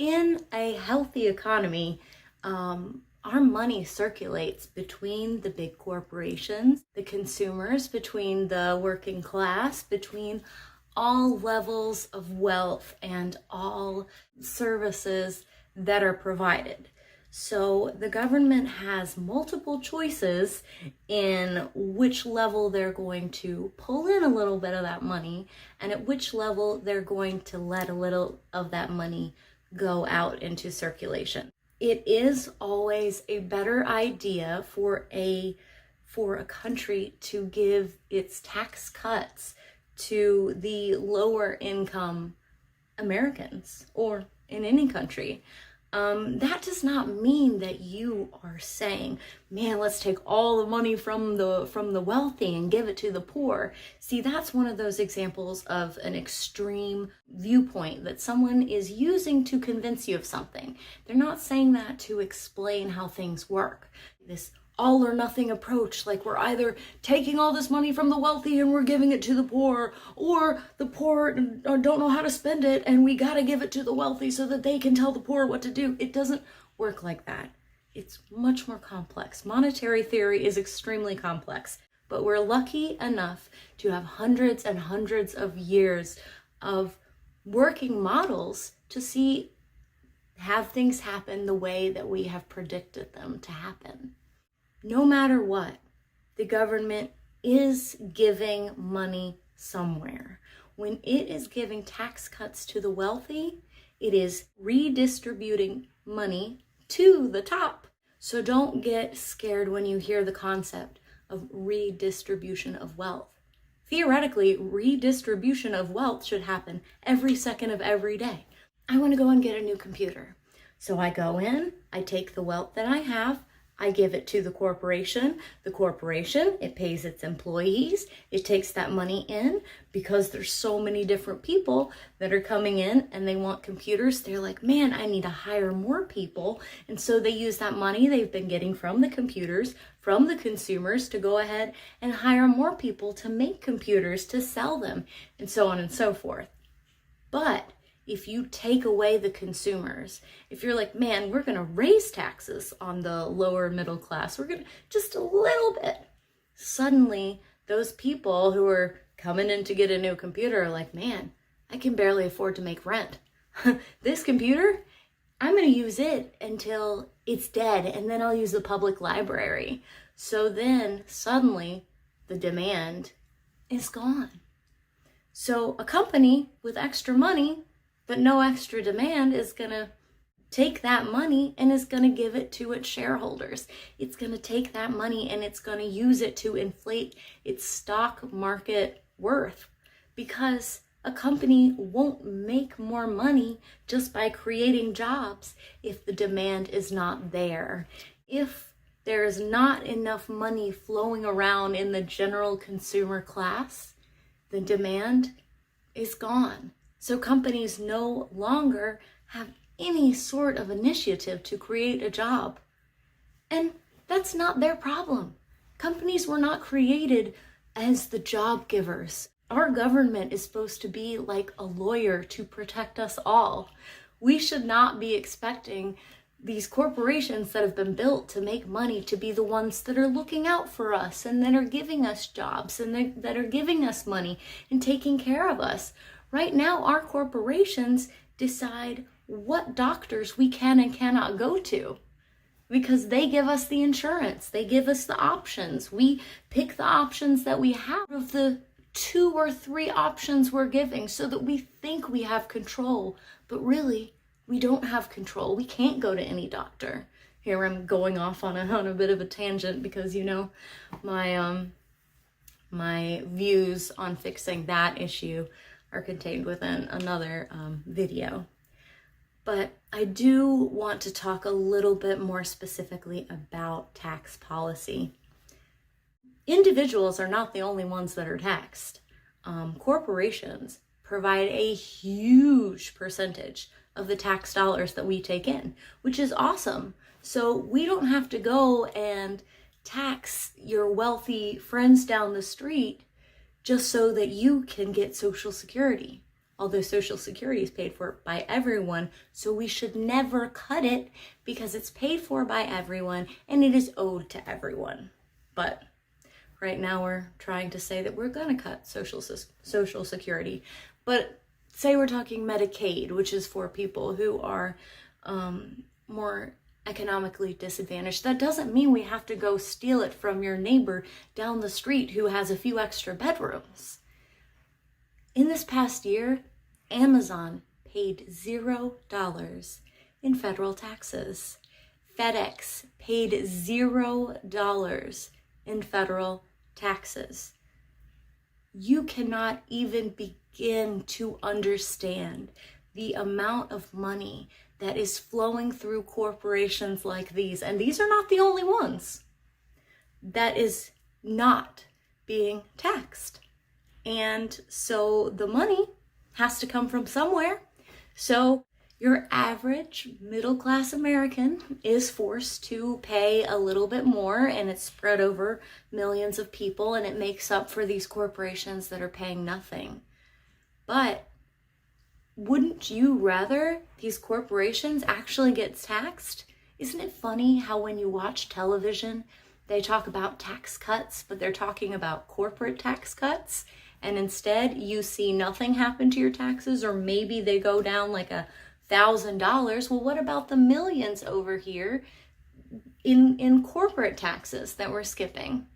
In a healthy economy, our money circulates between the big corporations, the consumers, between the working class, between all levels of wealth and all services that are provided. So the government has multiple choices in which level they're going to pull in a little bit of that money and at which level they're going to let a little of that money go out into circulation. It is always a better idea for a country to give its tax cuts to the lower income Americans, or in any country. That does not mean that you are saying, man, let's take all the money from the wealthy and give it to the poor. See, that's one of those examples of an extreme viewpoint that someone is using to convince you of something. They're not saying that to explain how things work. This all or nothing approach, like we're either taking all this money from the wealthy and we're giving it to the poor, or the poor don't know how to spend it and we gotta give it to the wealthy so that they can tell the poor what to do. It doesn't work like that. It's much more complex. Monetary theory is extremely complex, but we're lucky enough to have hundreds and hundreds of years of working models to have things happen the way that we have predicted them to happen. No matter what, the government is giving money somewhere. When it is giving tax cuts to the wealthy, it is redistributing money to the top. So don't get scared when you hear the concept of redistribution of wealth. Theoretically, redistribution of wealth should happen every second of every day. I want to go and get a new computer. So I go in, I take the wealth that I have, I give it to the corporation. The corporation, it pays its employees. It takes that money in because there's so many different people that are coming in and they want computers. They're like, man, I need to hire more people. And so they use that money they've been getting from the computers, from the consumers, to go ahead and hire more people to make computers, to sell them, and so on and so forth. But if you take away the consumers, if you're like, man, we're going to raise taxes on the lower middle class, we're going to just a little bit, suddenly those people who are coming in to get a new computer are like, man, I can barely afford to make rent. This computer, I'm going to use it until it's dead, and then I'll use the public library. So then suddenly the demand is gone. So a company with extra money but no extra demand is going to take that money and is going to give it to its shareholders. It's going to take that money and it's going to use it to inflate its stock market worth, because a company won't make more money just by creating jobs if the demand is not there. If there is not enough money flowing around in the general consumer class, the demand is gone. So companies no longer have any sort of initiative to create a job. And that's not their problem. Companies were not created as the job givers. Our government is supposed to be like a lawyer to protect us all. We should not be expecting these corporations that have been built to make money to be the ones that are looking out for us and that are giving us jobs and that are giving us money and taking care of us. Right now, our corporations decide what doctors we can and cannot go to because they give us the insurance. They give us the options. We pick the options that we have of the 2 or 3 options we're giving so that we think we have control, but really we don't have control. We can't go to any doctor. Here I'm going off on a bit of a tangent because, you know, my views on fixing that issue are contained within another video. But I do want to talk a little bit more specifically about tax policy. Individuals are not the only ones that are taxed. Corporations provide a huge percentage of the tax dollars that we take in, which is awesome. So we don't have to go and tax your wealthy friends down the street just so that you can get Social Security. although Social Security is paid for by everyone, so we should never cut it because it's paid for by everyone and it is owed to everyone. But right now we're trying to say that we're going to cut Social Security. But say we're talking Medicaid, which is for people who are more economically disadvantaged. That doesn't mean we have to go steal it from your neighbor down the street who has a few extra bedrooms. In this past year, Amazon paid $0 in federal taxes. FedEx paid $0 in federal taxes. You cannot even begin to understand the amount of money that is flowing through corporations like these, and these are not the only ones, that is not being taxed. And so the money has to come from somewhere. So your average middle-class American is forced to pay a little bit more, and it's spread over millions of people, and it makes up for these corporations that are paying nothing. But wouldn't you rather these corporations actually get taxed? Isn't it funny how when you watch television, they talk about tax cuts, but they're talking about corporate tax cuts, and instead you see nothing happen to your taxes, or maybe they go down like $1,000. Well, what about the millions over here in corporate taxes that we're skipping?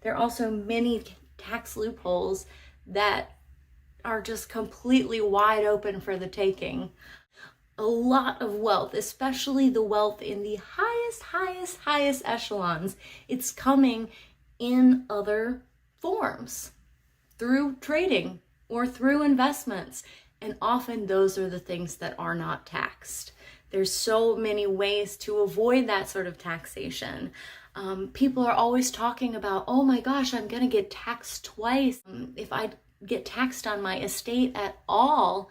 There are also many tax loopholes that are just completely wide open for the taking. A lot of wealth, especially the wealth in the highest echelons, it's coming in other forms, through trading or through investments. And often those are the things that are not taxed. There's so many ways to avoid that sort of taxation. People are always talking about, oh my gosh, I'm gonna get taxed twice if I get taxed on my estate at all.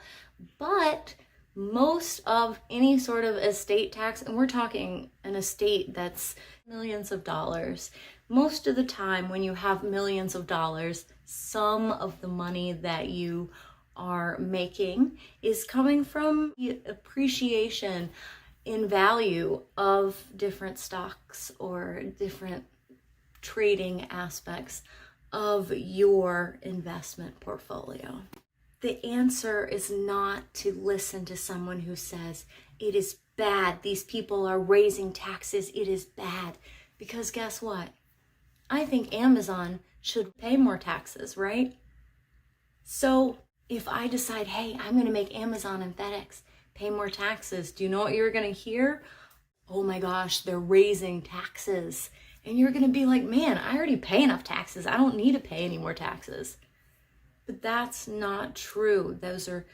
But most of any sort of estate tax, and we're talking an estate that's millions of dollars, most of the time when you have millions of dollars, some of the money that you are making is coming from the appreciation in value of different stocks or different trading aspects of your investment portfolio. The answer is not to listen to someone who says it is bad, these people are raising taxes, it is bad. Because guess what? I think Amazon should pay more taxes, right? So if I decide, hey, I'm going to make Amazon and FedEx pay more taxes, do you know what you're going to hear? Oh my gosh, they're raising taxes. And you're going to be like, man, I already pay enough taxes. I don't need to pay any more taxes. But that's not true. Those are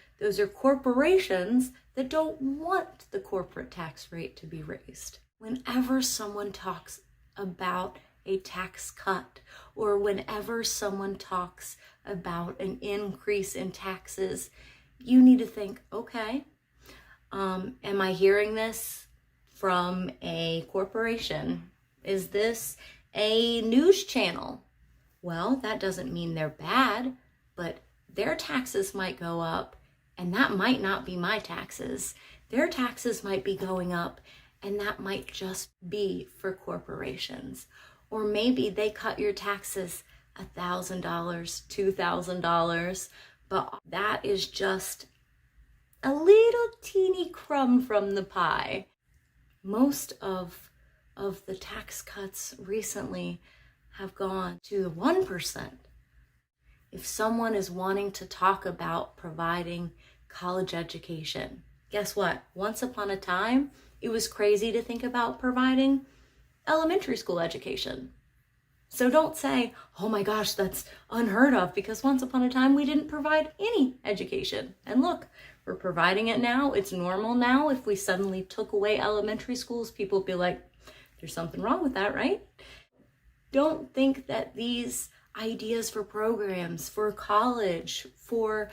corporations that don't want the corporate tax rate to be raised. Whenever someone talks about a tax cut, or whenever someone talks about an increase in taxes, you need to think, okay, am I hearing this from a corporation? Is this a news channel? Well, that doesn't mean they're bad, but their taxes might go up, and that might not be my taxes. Their taxes might be going up, and that might just be for corporations. Or maybe they cut your taxes $1,000, $2,000, but that is just a little teeny crumb from the pie. Most of the tax cuts recently have gone to the 1%. If someone is wanting to talk about providing college education, guess what? Once upon a time, it was crazy to think about providing elementary school education. So don't say, oh my gosh, that's unheard of, because once upon a time we didn't provide any education. And look, we're providing it now. It's normal now. If we suddenly took away elementary schools, people would be like, there's something wrong with that, right? Don't think that these ideas for programs, for college, for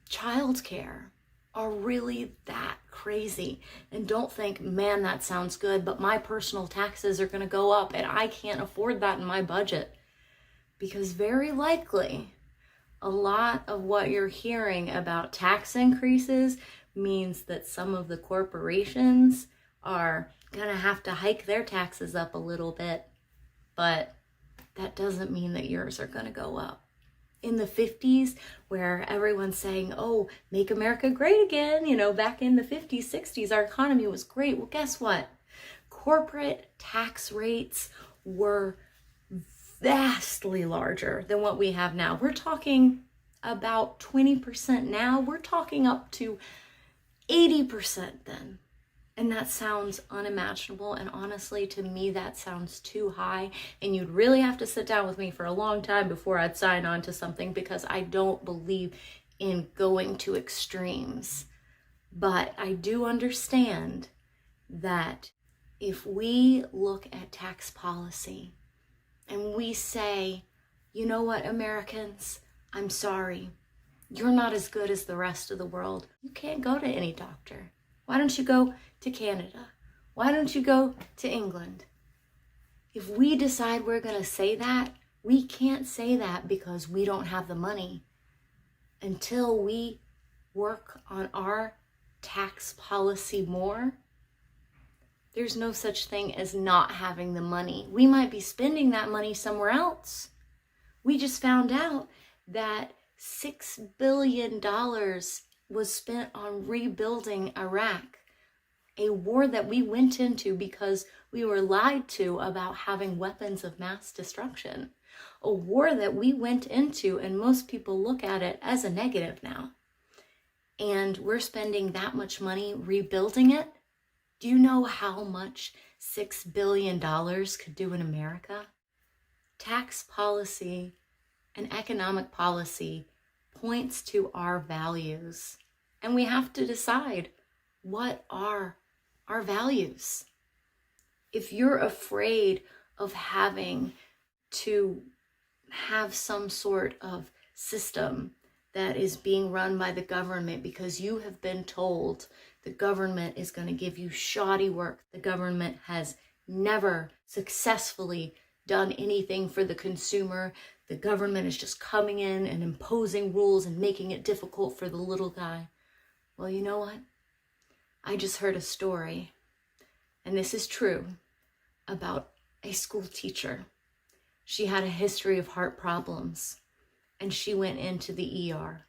childcare are really that crazy. And don't think, man, that sounds good, but my personal taxes are going to go up and I can't afford that in my budget. Because very likely A lot of what you're hearing about tax increases means that some of the corporations are going to have to hike their taxes up a little bit, but that doesn't mean that yours are going to go up. In the 50s, where everyone's saying, oh, make America great again, back in the 50s, 60s, our economy was great. Well, guess what? Corporate tax rates were vastly larger than what we have now. We're talking about 20% now. We're talking up to 80% then. And that sounds unimaginable. And honestly, to me, that sounds too high. And you'd really have to sit down with me for a long time before I'd sign on to something, because I don't believe in going to extremes. But I do understand that if we look at tax policy and we say, you know what, Americans, I'm sorry, you're not as good as the rest of the world. You can't go to any doctor. Why don't you go to Canada? Why don't you go to England? If we decide we're going to say that, we can't say that because we don't have the money. Until we work on our tax policy more, there's no such thing as not having the money. We might be spending that money somewhere else. We just found out that $6 billion was spent on rebuilding Iraq, a war that we went into because we were lied to about having weapons of mass destruction, a war that we went into, and most people look at it as a negative now. And we're spending that much money rebuilding it. Do you know how much $6 billion could do in America? Tax policy and economic policy points to our values. And we have to decide, what are our values? If you're afraid of having to have some sort of system that is being run by the government because you have been told the government is going to give you shoddy work, the government has never successfully done anything for the consumer, the government is just coming in and imposing rules and making it difficult for the little guy. Well, you know what? I just heard a story, and this is true, about a school teacher. She had a history of heart problems, and she went into the ER.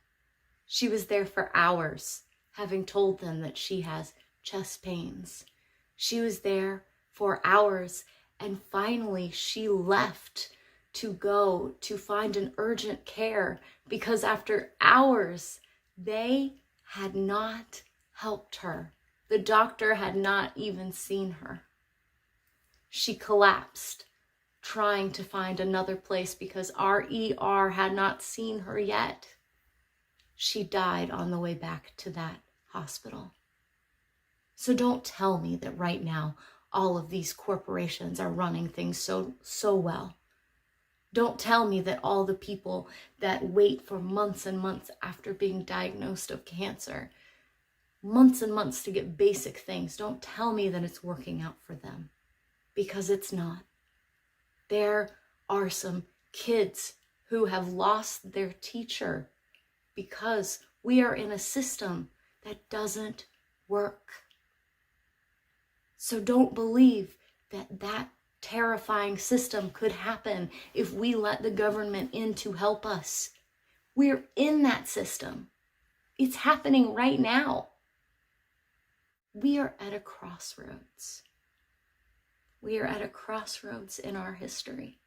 She was there for hours, having told them that she has chest pains. She was there for hours, and finally she left to go to find an urgent care because after hours, they had not helped her. The doctor had not even seen her. She collapsed, trying to find another place because our ER had not seen her yet. She died on the way back to that hospital. So don't tell me that right now all of these corporations are running things so well. Don't tell me that all the people that wait for months and months after being diagnosed of cancer, months and months to get basic things, don't tell me that it's working out for them, because it's not. There are some kids who have lost their teacher because we are in a system that doesn't work. So don't believe that that terrifying system could happen if we let the government in to help us. We're in that system. It's happening right now. We are at a crossroads. We are at a crossroads in our history.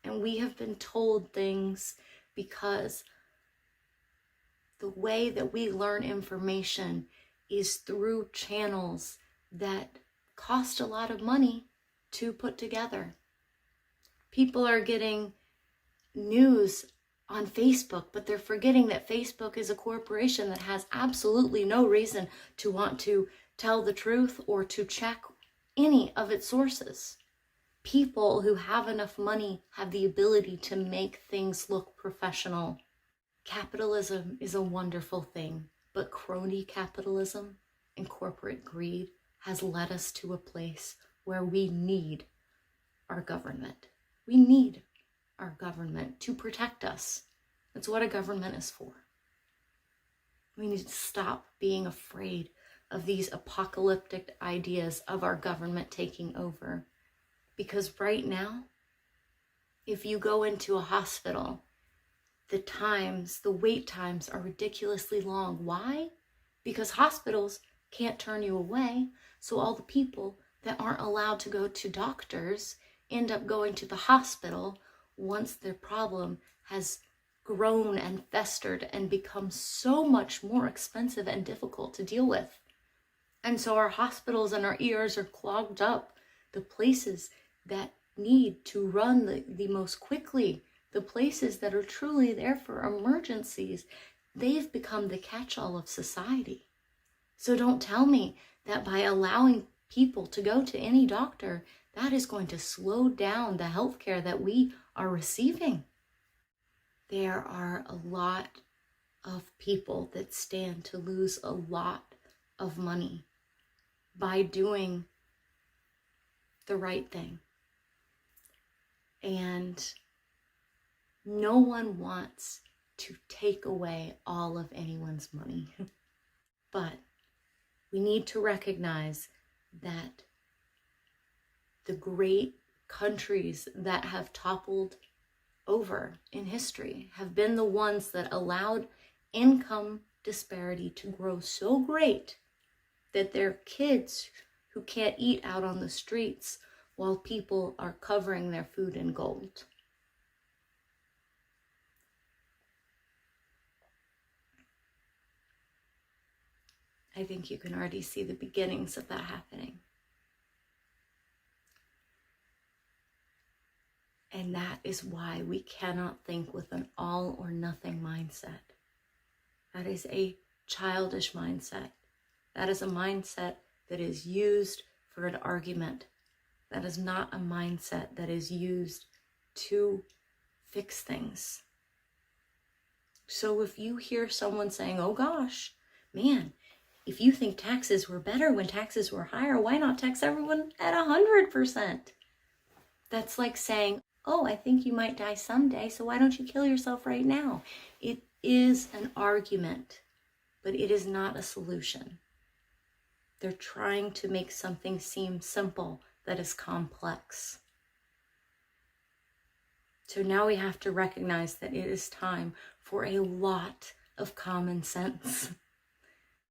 And we have been told things because the way that we learn information is through channels that cost a lot of money to put together. People are getting news on Facebook, but they're forgetting that Facebook is a corporation that has absolutely no reason to want to tell the truth or to check any of its sources. People who have enough money have the ability to make things look professional. Capitalism is a wonderful thing, but crony capitalism and corporate greed has led us to a place where we need our government. We need our government to protect us. That's what a government is for. We need to stop being afraid of these apocalyptic ideas of our government taking over. Because right now, if you go into a hospital, the wait times are ridiculously long. Why? Because hospitals can't turn you away. So all the people that aren't allowed to go to doctors end up going to the hospital once their problem has grown and festered and become so much more expensive and difficult to deal with. And so our hospitals and our ERs are clogged up. The places that need to run the most quickly, the places that are truly there for emergencies, they've become the catch-all of society. So don't tell me that by allowing people to go to any doctor, that is going to slow down the healthcare that we are receiving. There are a lot of people that stand to lose a lot of money by doing the right thing. And no one wants to take away all of anyone's money. But we need to recognize that the great countries that have toppled over in history have been the ones that allowed income disparity to grow so great that their kids who can't eat out on the streets while people are covering their food in gold. I think you can already see the beginnings of that happening. And that is why we cannot think with an all or nothing mindset. That is a childish mindset. That is a mindset that is used for an argument. That is not a mindset that is used to fix things. So if you hear someone saying, oh gosh, man, if you think taxes were better when taxes were higher, why not tax everyone at 100%? That's like saying, oh, I think you might die someday, so why don't you kill yourself right now? It is an argument, but it is not a solution. They're trying to make something seem simple that is complex. So now we have to recognize that it is time for a lot of common sense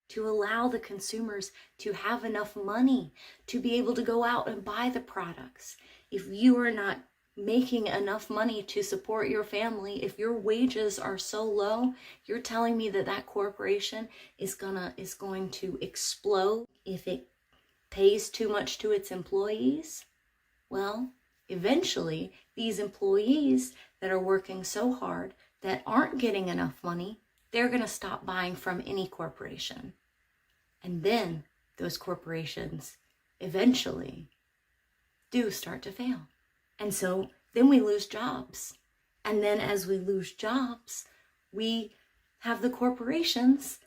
to allow the consumers to have enough money to be able to go out and buy the products. If you are not making enough money to support your family, if your wages are so low, you're telling me that that corporation is going to explode if it pays too much to its employees? Well, eventually these employees that are working so hard that aren't getting enough money, they're going to stop buying from any corporation. And then those corporations eventually do start to fail. And so then we lose jobs. And then as we lose jobs, we have the corporations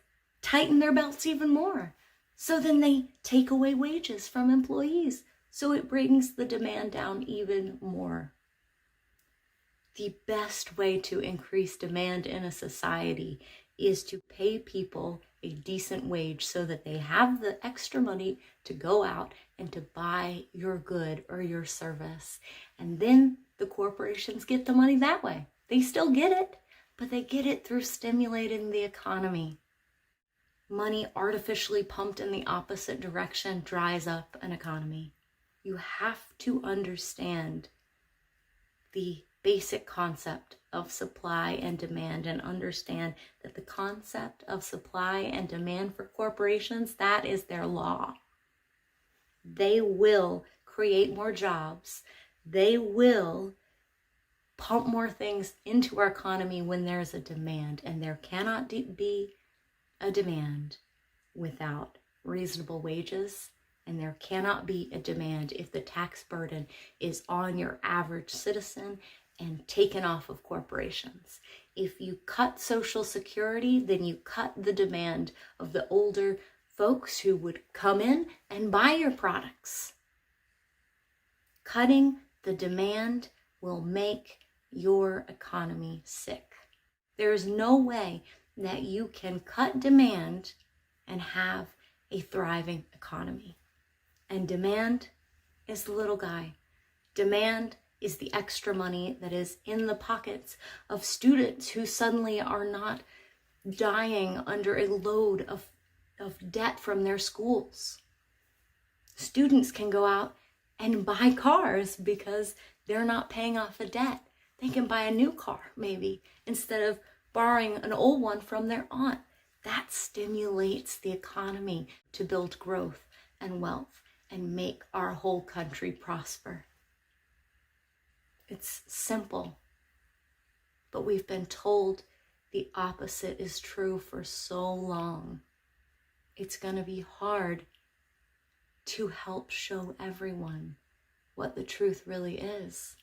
tighten their belts even more. So then they take away wages from employees. So it brings the demand down even more. The best way to increase demand in a society is to pay people a decent wage so that they have the extra money to go out and to buy your good or your service. And then the corporations get the money that way. They still get it, but they get it through stimulating the economy. Money artificially pumped in the opposite direction dries up an economy. You have to understand the basic concept of supply and demand and understand that the concept of supply and demand for corporations, that is their law. They will create more jobs. They will pump more things into our economy when there's a demand, and there cannot be a demand without reasonable wages, and there cannot be a demand if the tax burden is on your average citizen and taken off of corporations. If you cut Social Security, then you cut the demand of the older folks who would come in and buy your products. Cutting the demand will make your economy sick. There is no way that you can cut demand and have a thriving economy. And demand is the little guy. Demand is the extra money that is in the pockets of students who suddenly are not dying under a load of debt from their schools. Students can go out and buy cars because they're not paying off a debt. They can buy a new car, maybe, instead of borrowing an old one from their aunt. That stimulates the economy to build growth and wealth and make our whole country prosper. It's simple, but we've been told the opposite is true for so long. It's going to be hard to help show everyone what the truth really is.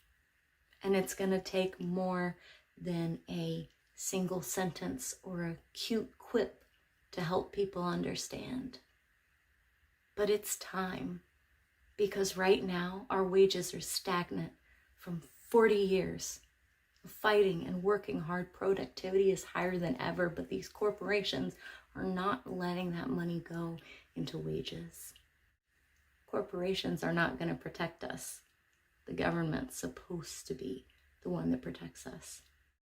And it's going to take more than a single sentence or a cute quip to help people understand. But it's time, because right now our wages are stagnant from 40 years of fighting and working hard. Productivity is higher than ever, but these corporations are not letting that money go into wages. Corporations are not going to protect us. The government's supposed to be the one that protects us.